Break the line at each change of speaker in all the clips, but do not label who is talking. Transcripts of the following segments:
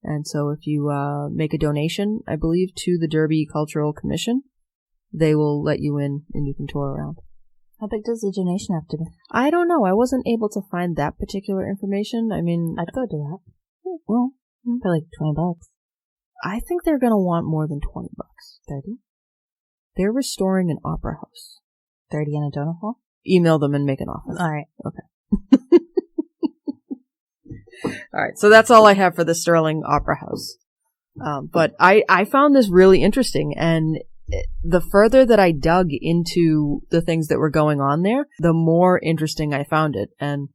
And so if you make a donation, I believe, to the Derby Cultural Commission, they will let you in and you can tour around.
How big does the donation have to be?
I don't know. I wasn't able to find that particular information. I mean,
I'd go do that.
Well,
for like $20.
I think they're going to want more than $20.
30?
They're restoring an opera house.
30 in a donut hole?
Email them and make an offer.
All right.
Okay. All right. So that's all I have for the Sterling Opera House. But I found this really interesting, and the further that I dug into the things that were going on there, the more interesting I found it. And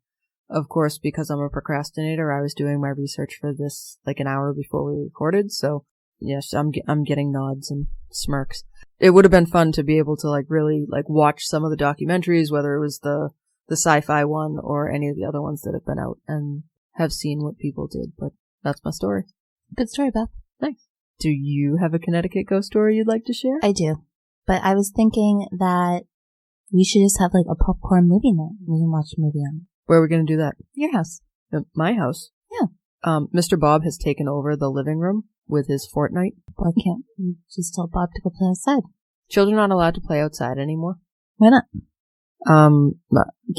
of course, because I'm a procrastinator, I was doing my research for this like an hour before we recorded. So yes, I'm getting nods and smirks. It would have been fun to be able to like really like watch some of the documentaries, whether it was the sci-fi one or any of the other ones that have been out, and have seen what people did. But that's my story.
Good story, Beth.
Thanks. Do you have a Connecticut ghost story you'd like to share?
I do. But I was thinking that we should just have like a popcorn movie night. We can watch a movie on.
Where are we going to do that?
Your house.
My house?
Yeah.
Mr. Bob has taken over the living room with his Fortnite.
Why can't we just tell Bob to go play outside?
Children aren't allowed to play outside anymore.
Why not?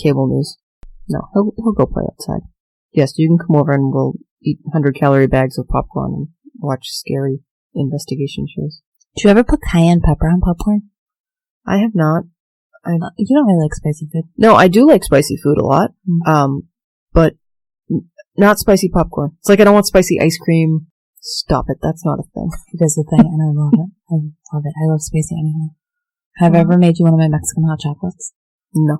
Cable news. No, he'll go play outside. Yes, you can come over and we'll eat 100-calorie bags of popcorn and watch scary investigation shows.
Do you ever put cayenne pepper on popcorn?
I have not.
You don't really like spicy food.
No, I do like spicy food a lot. But not spicy popcorn. It's like I don't want spicy ice cream. Stop it. That's not a thing.
It is a thing, and I love it. I love it. I love spicy anything. Have I ever made you one of my Mexican hot chocolates?
No.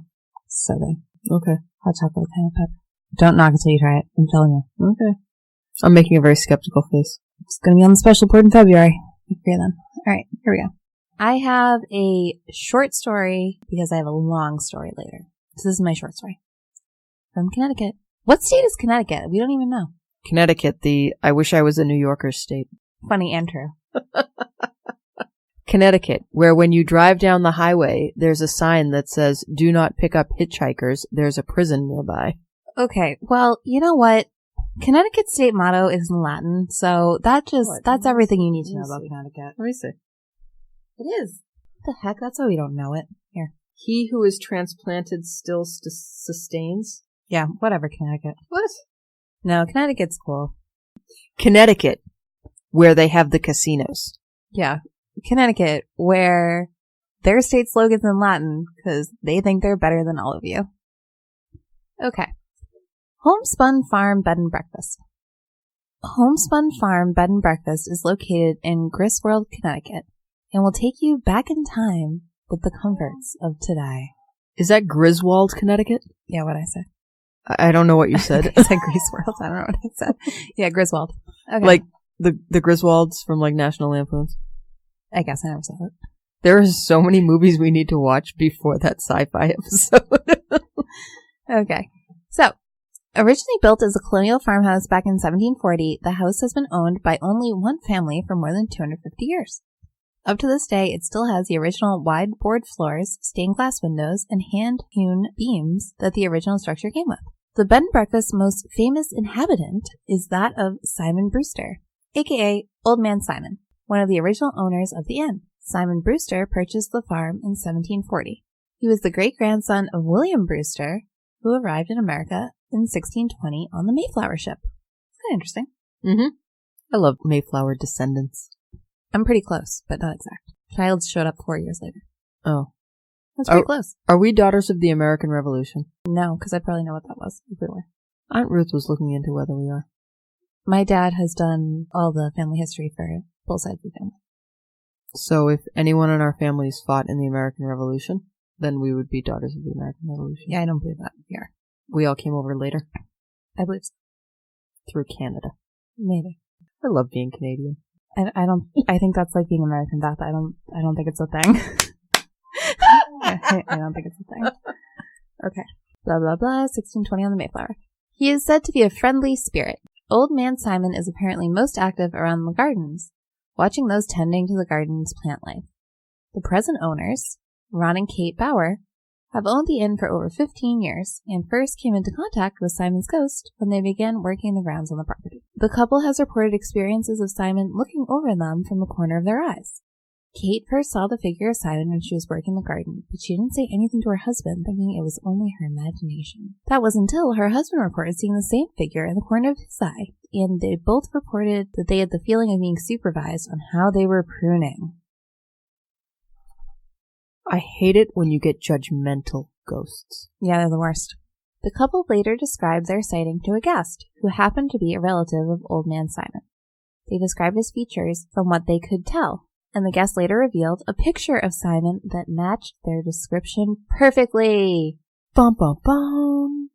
So good.
Okay.
Hot chocolate with cayenne pepper. Don't knock until you try it. I'm telling you.
Okay. I'm making a very skeptical face.
It's going to be on the special report in February. Agree then. All right, here we go. I have a short story because I have a long story later. So this is my short story. From Connecticut. What state is Connecticut? We don't even know.
Connecticut, I wish I was a New Yorker state.
Funny and true.
Connecticut, where when you drive down the highway, there's a sign that says, "Do not pick up hitchhikers. There's a prison nearby."
Okay, well, you know what? Connecticut's state motto is in Latin, so that's everything you need to know about Connecticut.
Let me see.
It is. What the heck? That's why we don't know it. Here.
He who is transplanted still sustains.
Yeah, whatever, Connecticut.
What?
No, Connecticut's cool.
Connecticut, where they have the casinos.
Yeah, Connecticut, where their state slogan's in Latin because they think they're better than all of you. Okay. Homespun Farm Bed and Breakfast. Homespun Farm Bed and Breakfast is located in Griswold, Connecticut, and will take you back in time with the comforts of today.
Is that Griswold, Connecticut?
Yeah, what'd I say?
I don't know what you said.
I said Griswold. I don't know what I said. Yeah, Griswold. Okay.
Like the Griswolds from like National Lampoons.
I guess I never saw it.
There are so many movies we need to watch before that sci-fi episode.
Okay. So, originally built as a colonial farmhouse back in 1740, the house has been owned by only one family for more than 250 years. Up to this day, it still has the original wide board floors, stained glass windows, and hand-hewn beams that the original structure came with. The bed and breakfast's most famous inhabitant is that of Simon Brewster, aka Old Man Simon, one of the original owners of the inn. Simon Brewster purchased the farm in 1740. He was the great-grandson of William Brewster, who arrived in America in 1620 on the Mayflower ship. Kind of interesting.
Mm-hmm. I love Mayflower descendants.
I'm pretty close, but not exact. Child showed up 4 years later.
Oh.
That's pretty close.
Are we daughters of the American Revolution?
No, because I probably know what that was if we were.
Aunt Ruth was looking into whether we are.
My dad has done all the family history for both sides of the family.
So if anyone in our families fought in the American Revolution, then we would be daughters of the American Revolution.
Yeah, I don't believe that. We are.
We all came over later.
I believe so.
Through Canada.
Maybe.
I love being Canadian.
I think that's like being American, Beth. I don't think it's a thing. I don't think it's a thing. Okay. Blah, blah, blah. 1620 on the Mayflower. He is said to be a friendly spirit. Old Man Simon is apparently most active around the gardens, watching those tending to the garden's plant life. The present owners, Ron and Kate Bauer, have owned the inn for over 15 years and first came into contact with Simon's ghost when they began working the grounds on the property. The couple has reported experiences of Simon looking over them from the corner of their eyes. Kate first saw the figure of Simon when she was working the garden, but she didn't say anything to her husband, thinking it was only her imagination. That was until her husband reported seeing the same figure in the corner of his eye, and they both reported that they had the feeling of being supervised on how they were pruning.
I hate it when you get judgmental ghosts.
Yeah, they're the worst. The couple later described their sighting to a guest, who happened to be a relative of Old Man Simon. They described his features from what they could tell, and the guest later revealed a picture of Simon that matched their description perfectly.
Bum, bum, bum.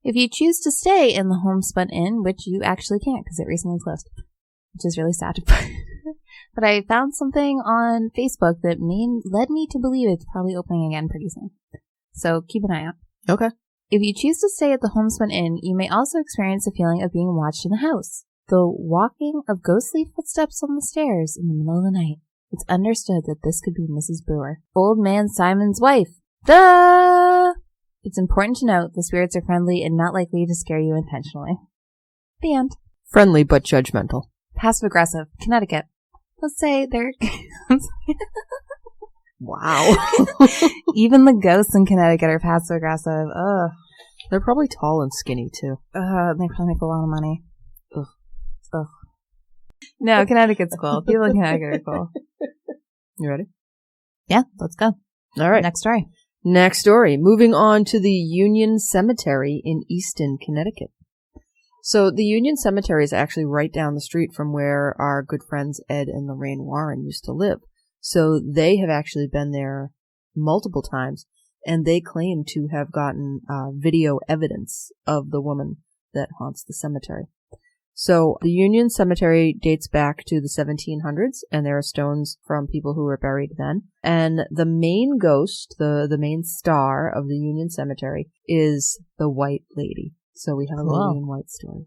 If you choose to stay in the Homespun Inn, which you actually can't because it recently closed, which is really sad. But I found something on Facebook that led me to believe it's probably opening again pretty soon. So keep an eye out.
Okay.
If you choose to stay at the Homespun Inn, you may also experience a feeling of being watched in the house. The walking of ghostly footsteps on the stairs in the middle of the night. It's understood that this could be Mrs. Brewer, Old Man Simon's wife. Duh! It's important to note the spirits are friendly and not likely to scare you intentionally. The end.
Friendly but judgmental.
Passive-aggressive. Connecticut. Let's say they're...
Wow.
Even the ghosts in Connecticut are passive-aggressive. Ugh.
They're probably tall and skinny, too.
They probably make a lot of money.
Ugh.
Ugh. No, Connecticut's cool. People in Connecticut are cool.
You ready?
Yeah, let's go.
All right.
Next story.
Next story. Moving on to the Union Cemetery in Easton, Connecticut. So the Union Cemetery is actually right down the street from where our good friends Ed and Loraine Warren used to live. So they have actually been there multiple times, and they claim to have gotten video evidence of the woman that haunts the cemetery. So the Union Cemetery dates back to the 1700s, and there are stones from people who were buried then. And the main ghost, the main star of the Union Cemetery, is the White Lady. So we have a lady in white story.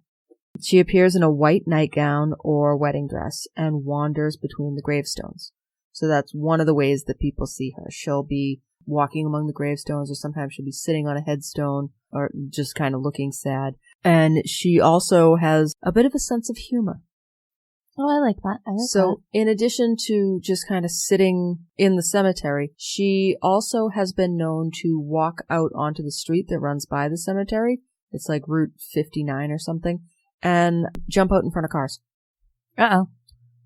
She appears in a white nightgown or wedding dress and wanders between the gravestones. So that's one of the ways that people see her. She'll be walking among the gravestones, or sometimes she'll be sitting on a headstone, or just kind of looking sad. And she also has a bit of a sense of humor.
Oh, I like that.
So in addition to just kind of sitting in the cemetery, she also has been known to walk out onto the street that runs by the cemetery. It's like Route 59 or something, and jump out in front of cars.
Uh-oh.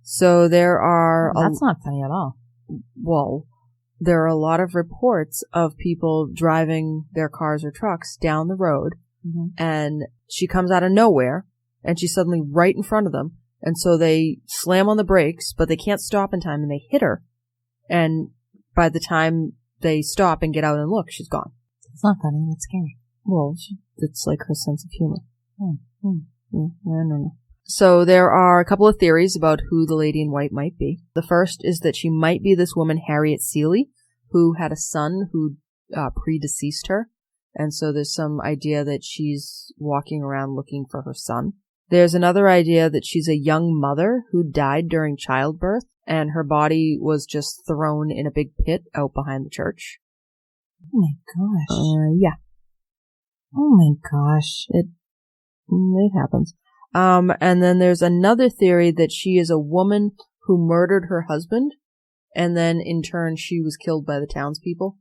So there are...
That's not funny at all.
Well, there are a lot of reports of people driving their cars or trucks down the road, and she comes out of nowhere, and she's suddenly right in front of them, and so they slam on the brakes, but they can't stop in time, and they hit her, and by the time they stop and get out and look, she's gone.
It's not funny. That's scary.
Well, it's like her sense of humor. I don't know. So there are a couple of theories about who the lady in white might be. The first is that she might be this woman, Harriet Seeley, who had a son who predeceased her. And so there's some idea that she's walking around looking for her son. There's another idea that she's a young mother who died during childbirth, and her body was just thrown in a big pit out behind the church.
Oh my gosh.
Yeah.
Oh my gosh.
It happens. And then there's another theory that she is a woman who murdered her husband, and then in turn she was killed by the townspeople.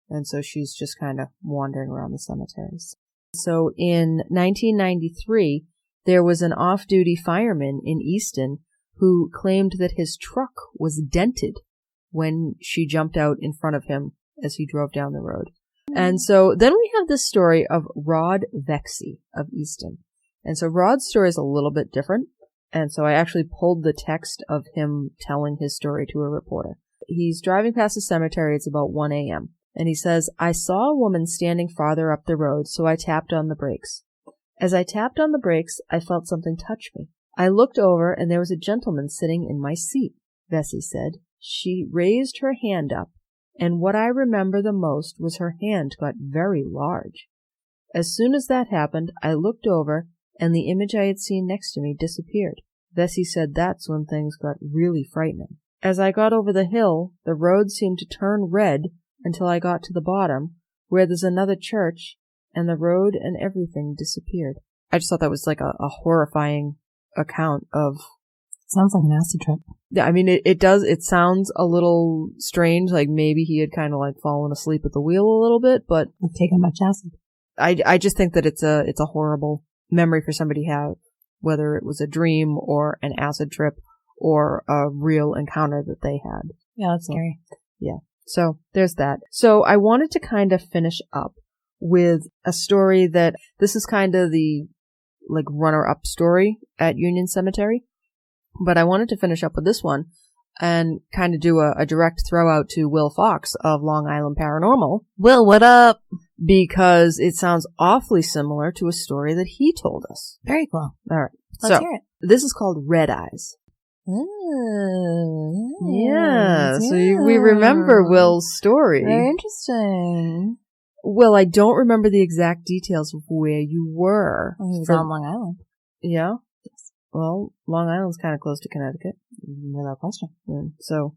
And so she's just kind of wandering around the cemeteries. So in 1993, there was an off-duty fireman in Easton who claimed that his truck was dented when she jumped out in front of him as he drove down the road. And so then we have this story of Rod Vexey of Easton. And so Rod's story is a little bit different. And so I actually pulled the text of him telling his story to a reporter. He's driving past the cemetery. It's about 1 a.m. And he says, "I saw a woman standing farther up the road, so I tapped on the brakes. As I tapped on the brakes, I felt something touch me. I looked over, and there was a gentleman sitting in my seat," Vesey said. "She raised her hand up, and what I remember the most was her hand got very large. As soon as that happened, I looked over, and the image I had seen next to me disappeared." Vesey said that's when things got really frightening. "As I got over the hill, the road seemed to turn red until I got to the bottom, where there's another church, and the road and everything disappeared. I just thought that was like a horrifying account of...
Sounds like an acid trip.
Yeah, I mean, it does. It sounds a little strange, like maybe he had kind of like fallen asleep at the wheel a little bit, but...
I've taken much acid.
I just think that it's a horrible memory for somebody to have, whether it was a dream or an acid trip or a real encounter that they had.
Yeah, that's scary.
Yeah. So there's that. So I wanted to kind of finish up with a story that this is kind of the like runner-up story at Union Cemetery, but I wanted to finish up with this one and kind of do a direct throw out to Will Fox of Long Island Paranormal.
Will, what up?
Because it sounds awfully similar to a story that he told us.
Very cool.
All right.
Let's hear it.
This is called Red Eyes.
Ooh,
Yeah. So we remember Will's story.
Very interesting.
Well, I don't remember the exact details of where you were.
He was on Long Island.
Yeah? Yes. Well, Long Island's kind of close to Connecticut.
Without question.
So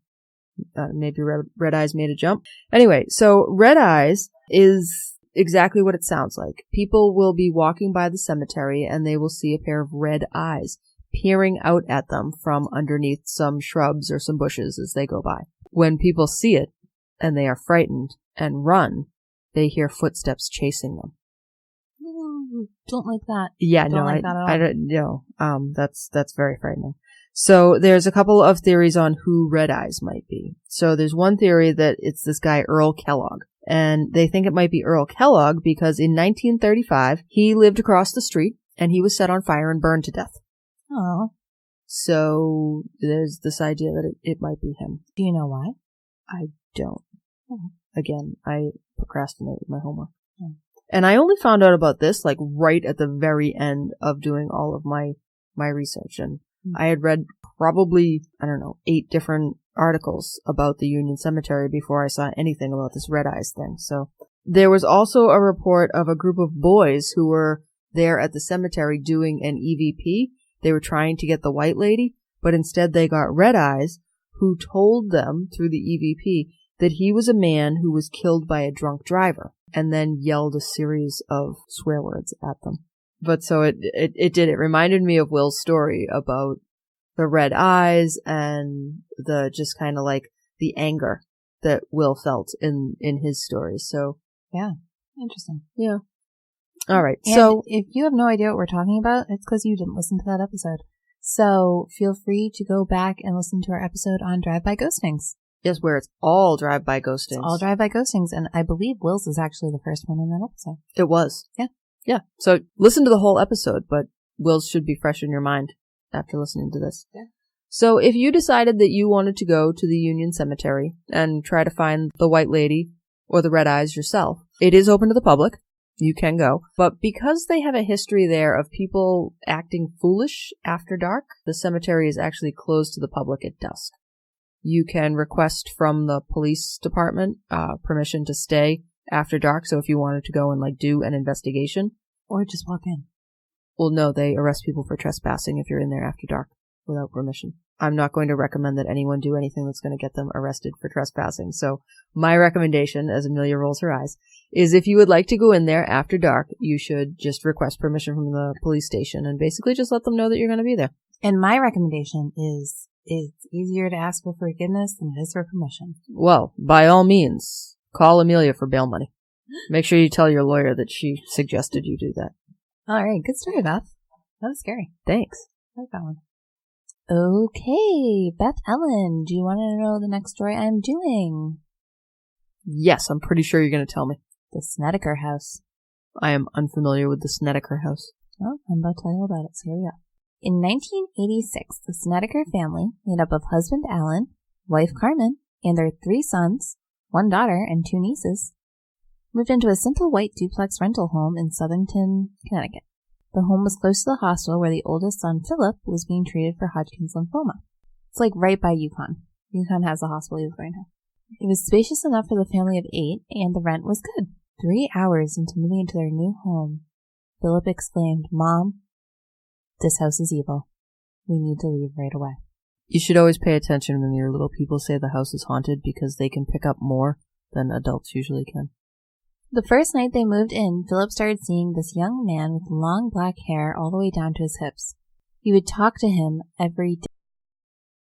maybe Red Eyes made a jump. Anyway, so Red Eyes is exactly what it sounds like. People will be walking by the cemetery and they will see a pair of red eyes peering out at them from underneath some shrubs or some bushes as they go by. When people see it and they are frightened and run, they hear footsteps chasing them.
Ooh, don't like that.
Yeah,
don't like that at all.
I don't know. That's very frightening. So there's a couple of theories on who Red Eyes might be. So there's one theory that it's this guy Earl Kellogg. And they think it might be Earl Kellogg because in 1935, he lived across the street and he was set on fire and burned to death.
Oh.
So there's this idea that it might be him.
Do you know why?
I don't.
Oh.
Again, I procrastinate with my homework. Oh. And I only found out about this like right at the very end of doing all of my research. And I had read probably, 8 different articles about the Union Cemetery before I saw anything about this Red Eyes thing. So there was also a report of a group of boys who were there at the cemetery doing an EVP. They were trying to get the white lady, but instead they got Red Eyes, who told them through the EVP that he was a man who was killed by a drunk driver, and then yelled a series of swear words at them. But so it did. It reminded me of Will's story about the red eyes and the just kind of like the anger that Will felt in his story. So
yeah, interesting.
Yeah. All right.
And
so
if you have no idea what we're talking about, it's because you didn't listen to that episode. So feel free to go back and listen to our episode on Drive-By Ghostings.
Yes, where it's all Drive-By Ghostings.
It's all Drive-By Ghostings, and I believe Will's is actually the first one in that episode.
It was.
Yeah.
Yeah. So listen to the whole episode, but Will's should be fresh in your mind after listening to this.
Yeah.
So if you decided that you wanted to go to the Union Cemetery and try to find the white lady or the red eyes yourself, it is open to the public. You can go. But because they have a history there of people acting foolish after dark, the cemetery is actually closed to the public at dusk. You can request from the police department permission to stay after dark. So if you wanted to go and like do an investigation.
Or just walk in.
Well, no, they arrest people for trespassing if you're in there after dark without permission. I'm not going to recommend that anyone do anything that's going to get them arrested for trespassing. So my recommendation, as Amelia rolls her eyes, is if you would like to go in there after dark, you should just request permission from the police station and basically just let them know that you're going to be there.
And my recommendation is it's easier to ask for forgiveness than it is for permission.
Well, by all means, call Amelia for bail money. Make sure you tell your lawyer that she suggested you do that.
All right. Good story, Beth. That was scary.
Thanks.
I like that one. Okay. Beth Ellen, do you want to know the next story I'm doing?
Yes, I'm pretty sure you're going to tell me.
The Snedeker House.
I am unfamiliar with the Snedeker House.
Well, I'm about to tell you about it, so here we go. In 1986, the Snedeker family, made up of husband Alan, wife Carmen, and their 3 sons, 1 daughter, and 2 nieces, moved into a simple white duplex rental home in Southington, Connecticut. The home was close to the hospital where the oldest son, Philip, was being treated for Hodgkin's lymphoma. It's like right by Yukon. Yukon has the hospital he was going to. It was spacious enough for the family of 8, and the rent was good. 3 hours into moving into their new home, Philip exclaimed, "Mom, this house is evil. We need to leave right away."
You should always pay attention when your little people say the house is haunted because they can pick up more than adults usually can.
The first night they moved in, Philip started seeing this young man with long black hair all the way down to his hips. He would talk to him every day.